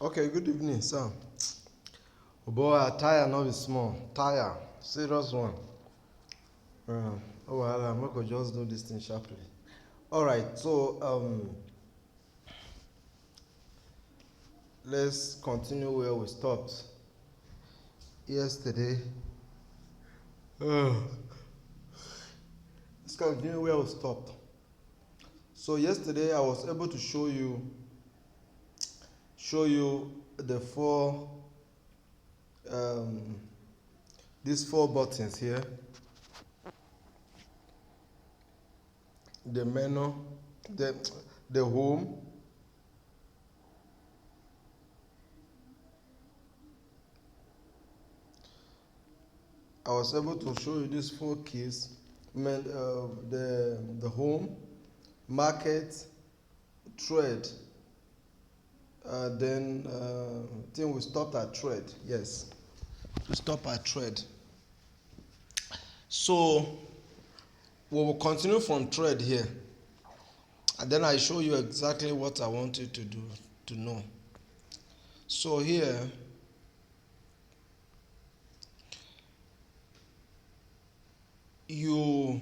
Okay, good evening, sir. Oh boy, I tire not be small. Tire. Serious one. Well, I'm not gonna just do this thing sharply. Alright, so let's continue where we stopped yesterday. Uh, let's continue where we stopped. So yesterday I was able to show you the um, these four buttons here. The menu, the the home, I was able to show you these four keys. The home, market, trade. Then think we stopped at trade. Yes, we stop at trade. So we will continue from trade here, and then I show you exactly what I want you to do to know. So here you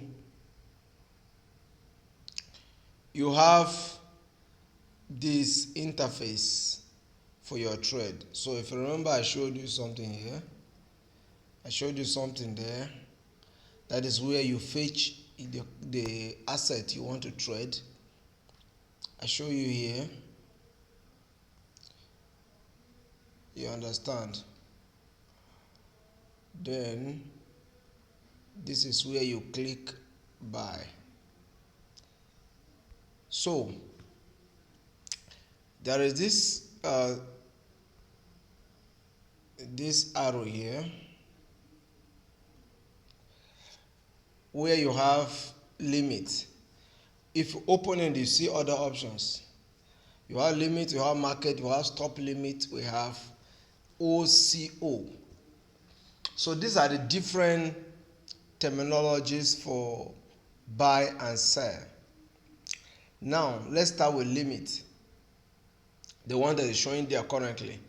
you have this interface for your trade. So if you remember, I showed you something here. I showed you something there. That is where you fetch the asset you want to trade. I show you here. You understand? Then this is where you click buy. So there is this arrow here where you have limit. If you open it, you see other options. You have limit, you have market, you have stop limit, we have OCO. So these are the different terminologies for buy and sell. Now let's start with limit, the one that is showing there currently.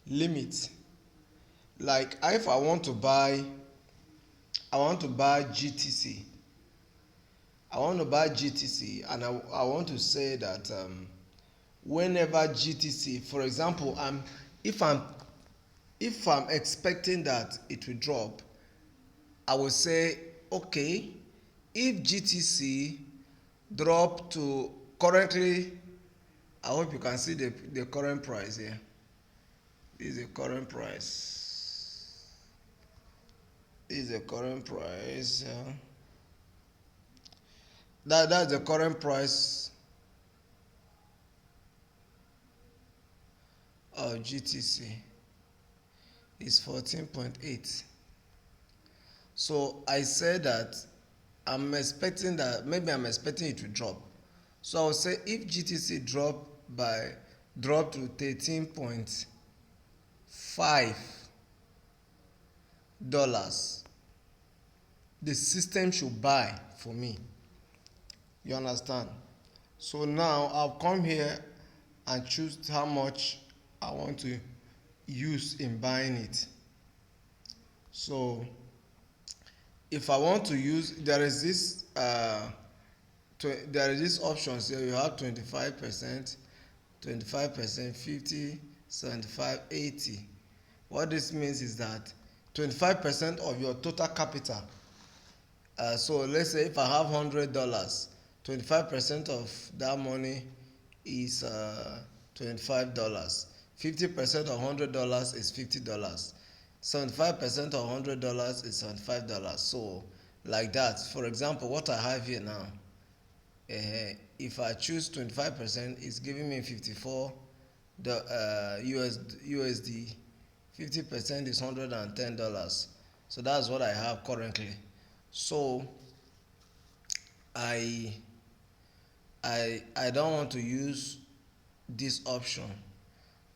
Limit, like if I want to buy GTC. I want to buy GTC, and I want to say that whenever GTC, for example, if I'm if I'm expecting that it will drop, I will say, okay, if GTC drop to currently, I hope you can see the current price here. This is the current price. This is the current price. That's the current price of GTC. Is 14.8. So I said that I'm expecting it to drop. So I will say if GTC drop to 13.5 dollars, the system should buy for me. You understand? So now I'll come here and choose how much I want to use in buying it. So if I want to use, there is this options here. You have 25%, 25%, 50, 75, 80. What this means is that 25% of your total capital. So let's say if I have $100, 25% of that money is $25. 50% of $100 is $50. 75% of $100 is $75. So like that. For example, what I have here now, if I choose 25%, it's giving me 54 USD. 50% is $110. So that's what I have currently. So I I don't want to use this option.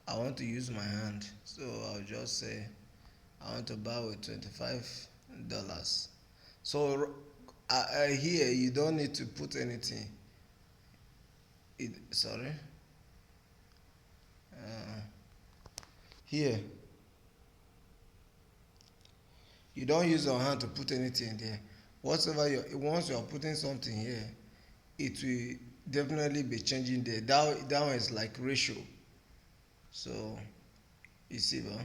I want to use my hand. So I'll just say I want to buy with $25. So here you don't need to put anything. Sorry. here you don't use your hand to put anything there. Whatever you once you are putting something here, it will definitely be changing there. That one is like ratio. So you see, well,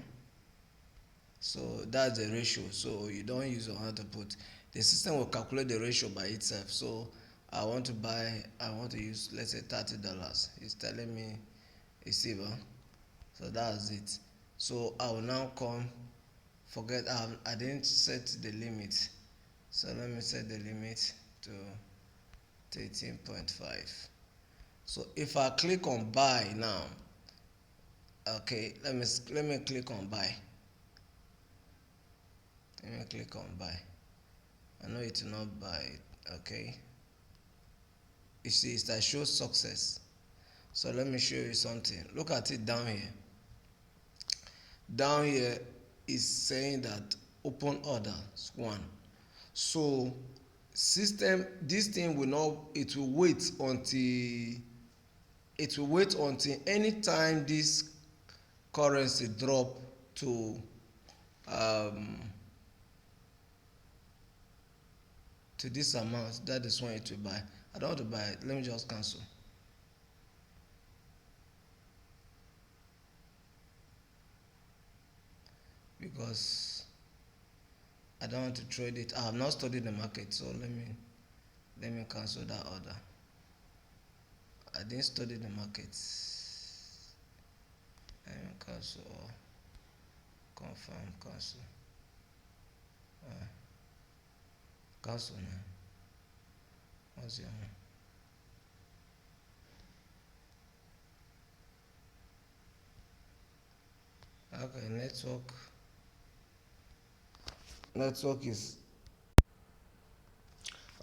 so that's the ratio. So you don't use your hand to put. The system will calculate the ratio by itself. So I want to buy. I want to use, let's say, $30. It's telling me, you see, well, so that's it. So I will now come. Forget I didn't set the limit. So let me set the limit to 13.5. So if I click on buy now, okay, let me click on buy. Let me click on buy. I know it will not buy it. Okay. You see, it that shows success. So let me show you something. Look at it down here. Down here is saying that open order one. So system, this thing will not, it will wait until anytime this currency drop to um to this amount. That is when it will buy. I don't want to buy it. Let me just cancel. Because I don't want to trade it. I have not studied the market, so let me cancel that order. I didn't study the market. Let me cancel or confirm cancel. Uh, Cancel now. What's your name? Okay, network is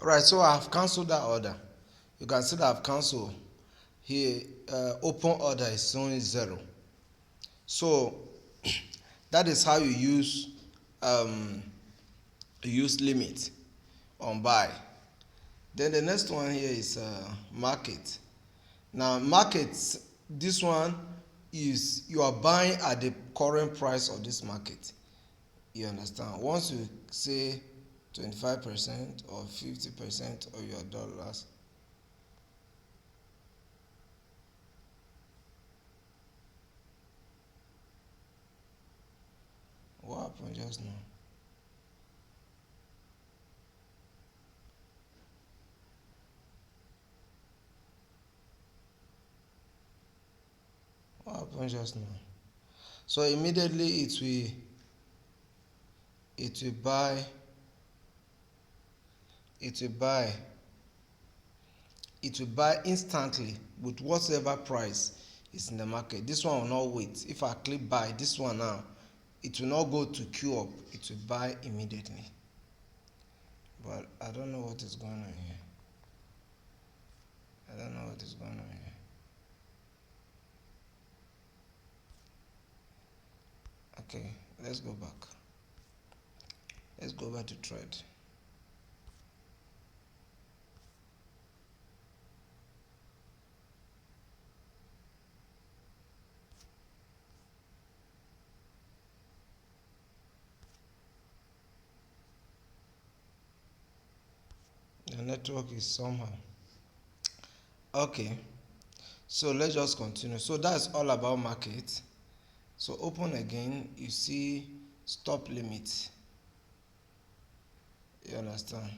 alright. So I have cancelled that order. You can see that I've cancelled here. Open order is only 0. So that is how um you use limit on buy. Then the next one here is market. Now markets, this one is you are buying at the current price of this market. You understand? Once you say 25% or 50% of your dollars, what happened just now? What happened just now? So immediately it will buy it will buy it will buy instantly with whatever price is in the market. This one will not wait. If I click buy, this one now, it will not go to queue up. It will buy immediately. But I don't know what is going on here. I don't know what is going on here. Okay, let's go back. Let's go back to trade. The network is somehow. Okay, so let's just continue. So that's all about market. So open again, you see stop limit. You understand?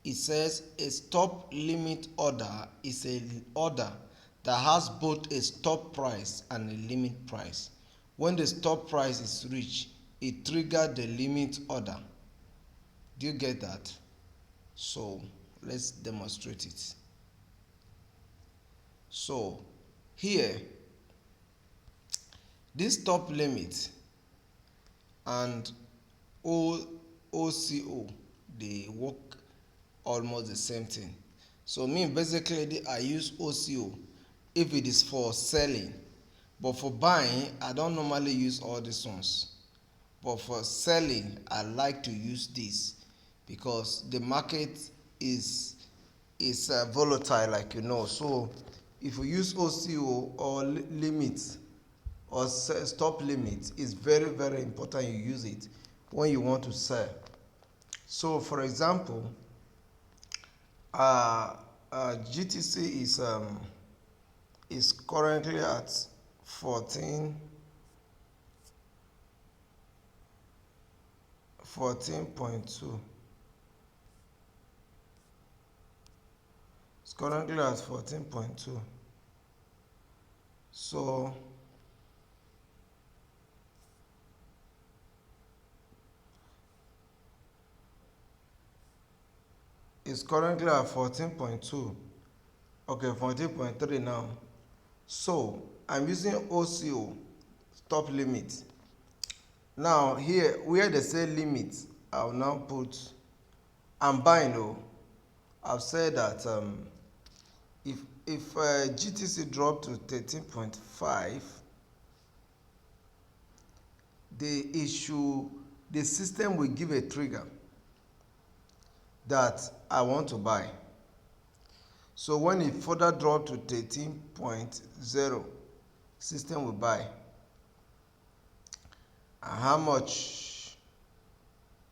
It says a stop limit order is an order that has both a stop price and a limit price. When the stop price is reached, it triggers the limit order. Do you get that? So let's demonstrate it. So here, this stop limit and OCO, they work almost the same thing. So me basically I use OCO if it is for selling, but for buying I don't normally use all these ones. But for selling I like to use this because the market is volatile, like you know. So if you use OCO or limit or stop limit, it's very very important you use it when you want to sell. So for example, GTC is currently at 14.2. It's currently at 14.2. So it's currently at 14.2. Okay, 14.3 now. So I'm using OCO, stop limit. Now here where they say limit, I'll now put, I'm buying though. I've said that if GTC drop to 13.5, the system will give a trigger that I want to buy. So when it further drop to 13.0, system will buy. And how much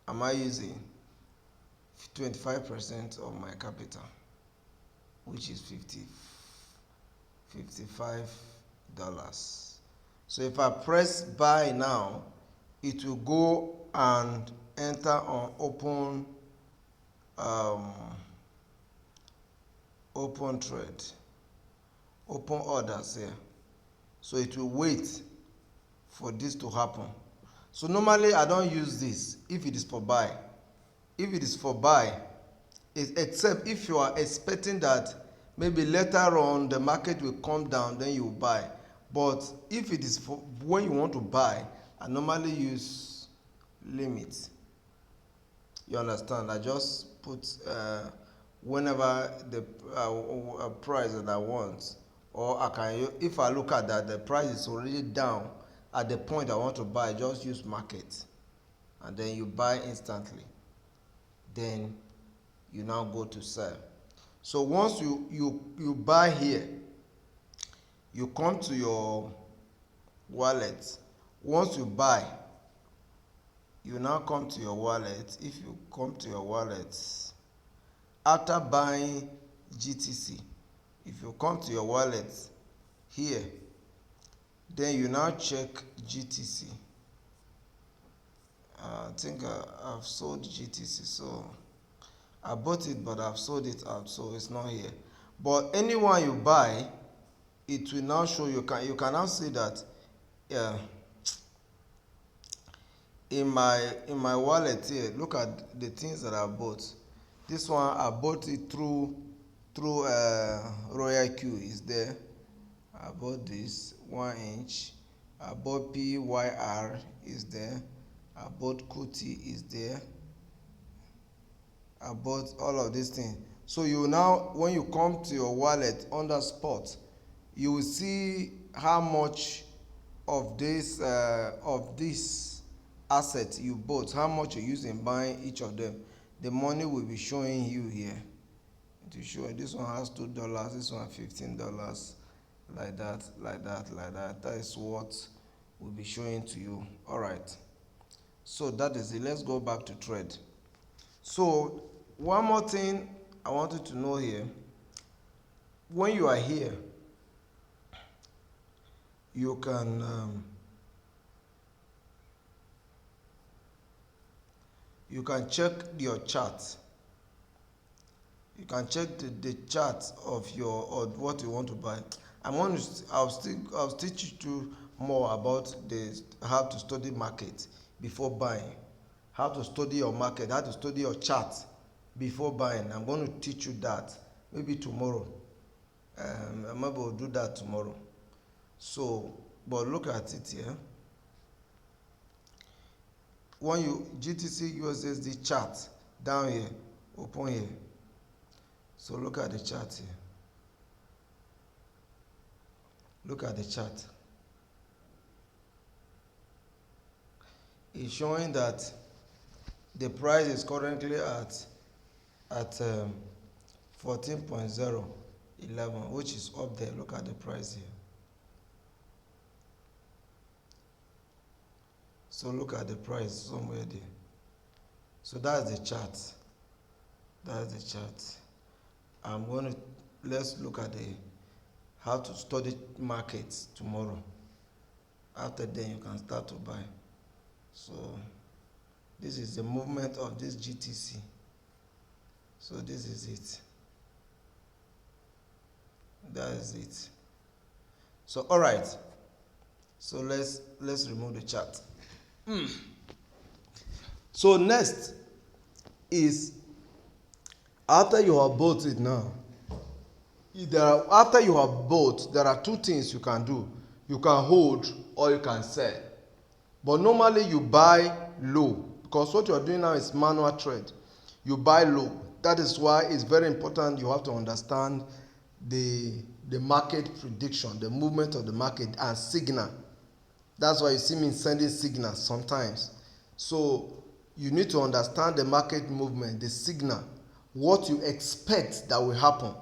am I using? 25% of my capital, which is $55. So if I press buy now, it will go and enter on open trade, open orders here. So it will wait for this to happen. So normally I don't use this if it is for buy. If it is for buy, except if you are expecting that maybe later on the market will come down, then you buy. But if it is for when you want to buy, I normally use limit. You understand? I just put whenever the price that I want, or I can, if I look at that the price is already down at the point I want to buy, just use market, and then you buy instantly. Then you now go to sell. So once you buy here, you come to your wallet. Once you buy, you now come to your wallet. If you come to your wallet after buying GTC, if you come to your wallet here, then you now check GTC. I think I've sold GTC, so I bought it but I've sold it out, so it's not here. But anyone you buy, it will now show you can now see that in my wallet here. Look at the things that I bought. This one I bought it through Royal Q is there. I bought this 1 inch. I bought PYR is there. I bought Kuti is there. I bought all of these things. So you now, when you come to your wallet under spot, you will see how much of this asset you bought, how much you use in buying each of them. The money will be showing you here. It will show this one has $2, this one $15, like that, like that, like that. That is what will be showing to you. All right. So that is it. Let's go back to trade. So one more thing I wanted to know here. When you are here, you can check your chart. You can check the chart of your or what you want to buy. I'll teach you more about how to study market before buying, how to study your market, how to study your chart before buying. I'm going to teach you that maybe tomorrow. I'm able to do that tomorrow. So, but look at it here. When you GTC USSD chart down here, open here. So look at the chart here. Look at the chart. It's showing that the price is currently at 14.0. 11, which is up there. Look at the price here. So look at the price somewhere there. So that's the chart. That's the chart. I'm going to let's look at the how to study markets tomorrow. After then you can start to buy. So this is the movement of this GTC. So this is it. That is it. So all right. So let's remove the chart. So next is after you have bought it now. After you have bought, there are two things you can do. You can hold or you can sell. But normally you buy low because what you are doing now is manual trade. You buy low. That is why it's very important you have to understand the market prediction, the movement of the market and signal. That's why you see me sending signals sometimes. So you need to understand the market movement, the signal, what you expect that will happen.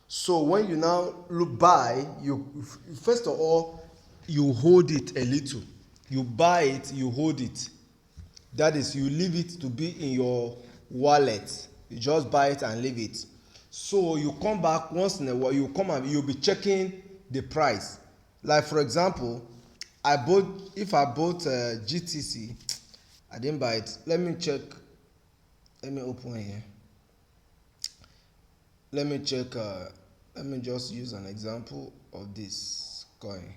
So when you now buy, you first of all you hold it a little. You buy it, you hold it. That is, you leave it to be in your wallet. You just buy it and leave it. So you come back once in a while. You come and you'll be checking the price. Like for example, if I bought GTC, I didn't buy it. Let me check. Let me open here. Let me check. Let me just use an example of this coin.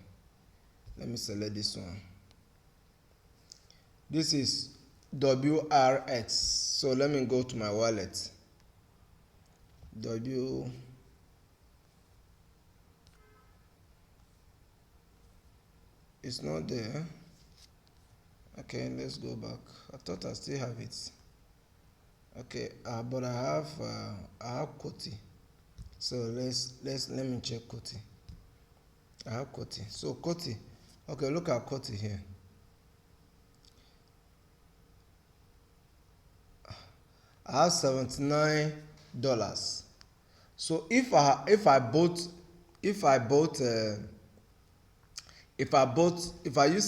Let me select this one. This is WRX. So let me go to my wallet. It's not there. Okay, let's go back. I thought I still have it. Okay, but I have Koti. So let me check Koti. I have Koti. So Koti. Okay, look at Koti here. I have $79. So if I use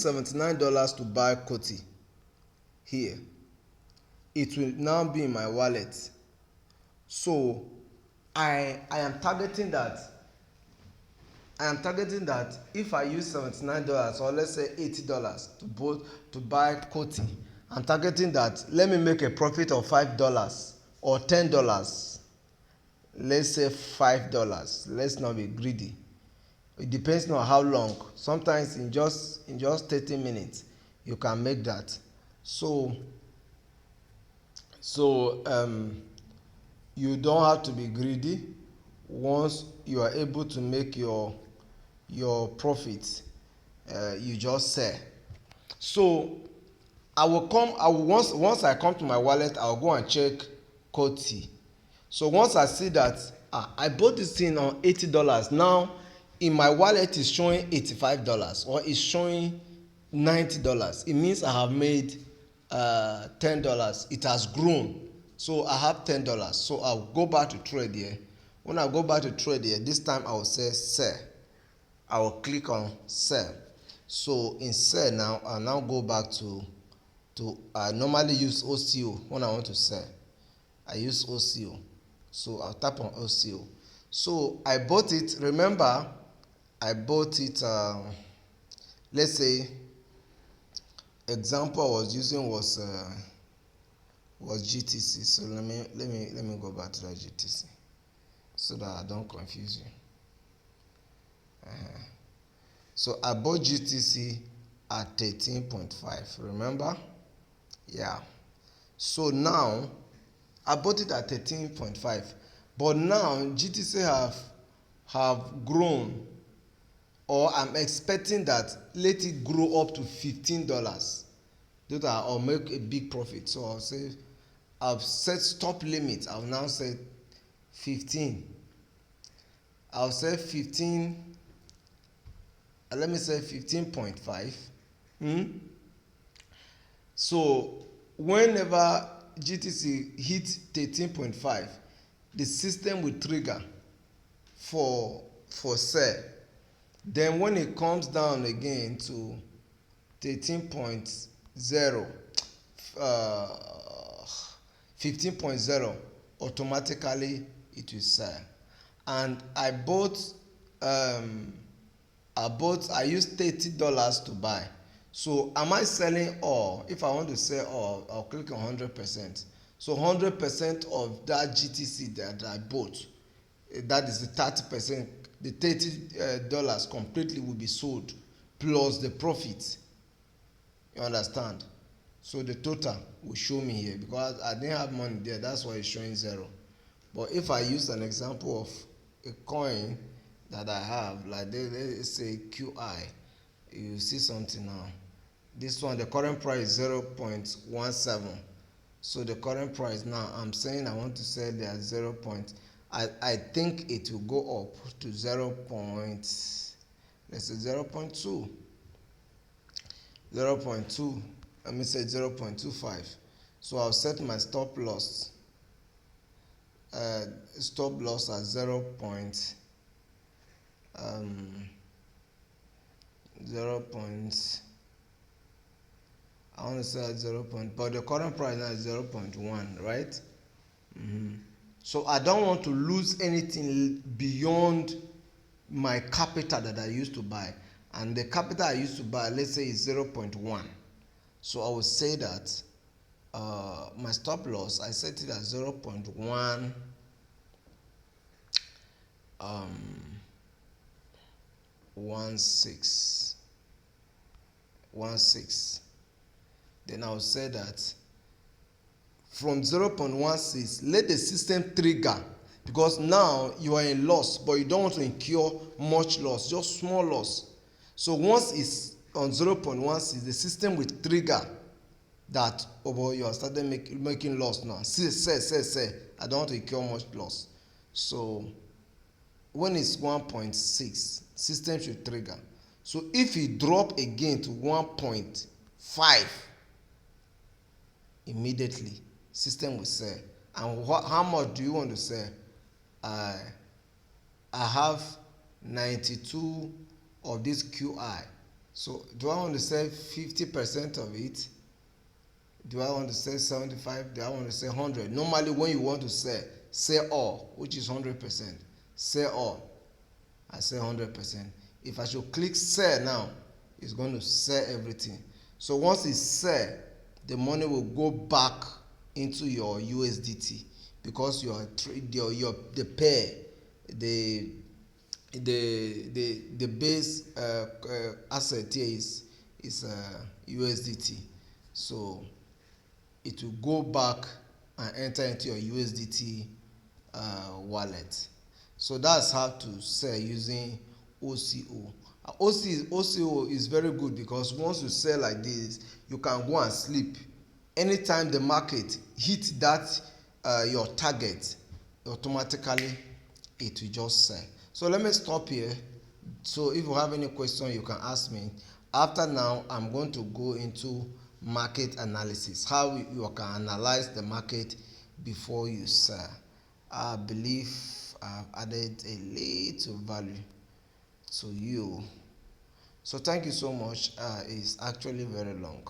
$79 to buy Koti here, it will now be in my wallet. So I am targeting that if I use $79 or let's say $80 to buy Koti, I'm targeting that let me make a profit of $5 or $10. Let's say $5. Let's not be greedy. It depends on how long. Sometimes in just 30 minutes you can make that. So you don't have to be greedy. Once you are able to make your profit, you just sell. So once I come to my wallet, I'll go and check Koti. So once I see that I bought this thing on $80, now in my wallet is showing $85 or it's showing $90. It means I have made $10. It has grown. So I have $10. So I'll go back to trade here. When I go back to trade here, this time I will say sell. I will click on sell. So in sell now, I'll now go back to I normally use OCO when I want to sell. I use OCO. So I'll tap on OCO. So I bought it. Remember, I bought it. Let's say example I was using was GTC. So let me go back to that GTC so that I don't confuse you. So I bought GTC at 13.5. Remember? Yeah. So now I bought it at 13.5, but now GTC have grown, or I'm expecting that let it grow up to $15. That I'll make a big profit. So I'll say I've set stop limit. I'll now say 15. I'll say 15. Let me say 15.5. So whenever GTC hits 13.5, the system will trigger for sell. Then when it comes down again to 13.0, uh, 15.0, automatically it will sell. And um I used $30 to buy. So am I selling all? If I want to sell all, I'll click on 100%. So 100% of that GTC that I bought, that is the 30%, the $30 completely will be sold plus the profit. You understand? So the total will show me here because I didn't have money there. That's why it's showing zero. But if I use an example of a coin that I have, like let's say QI, you see something now. This one, the current price is 0.17. So the current price now, I'm saying I want to sell there 0. I think it will go up to 0. Let's say 0.2. 0.2. Let me say 0.25. So I'll set my stop loss. Stop loss at 0. 0. I want to say at 0. But the current price now is 0.1, right? So I don't want to lose anything beyond my capital that I used to buy. And the capital I used to buy, let's say, is 0.1. So I would say that my stop loss, I set it at 0.1 16. Then I will say that from 0.16, let the system trigger, because now you are in loss, but you don't want to incur much loss, just small loss. So once it's on 0.16, the system will trigger that, oh boy, you are starting making loss now. Say, I don't want to incur much loss. So when it's 1.6, system should trigger. So if it drop again to 1.5, immediately system will sell. And how much do you want to sell? I have 92 of this QI. So do I want to sell 50% of it? Do I want to sell 75? Do I want to sell 100? Normally when you want to sell all, which is 100%. Sell all. I say 100%. If I should click sell now, it's going to sell everything. So once it's sell, the money will go back into your USDT because the pair, the base asset here is USDT. So it will go back and enter into your USDT wallet. So that's how to sell using OCO. OCO is very good because once you sell like this, you can go and sleep. Anytime the market hit that your target, automatically it will just sell. So let me stop here. So if you have any question, you can ask me. After now, I'm going to go into market analysis, how you can analyze the market before you sell. I believe I've added a little value to you. So thank you so much. It's actually very long.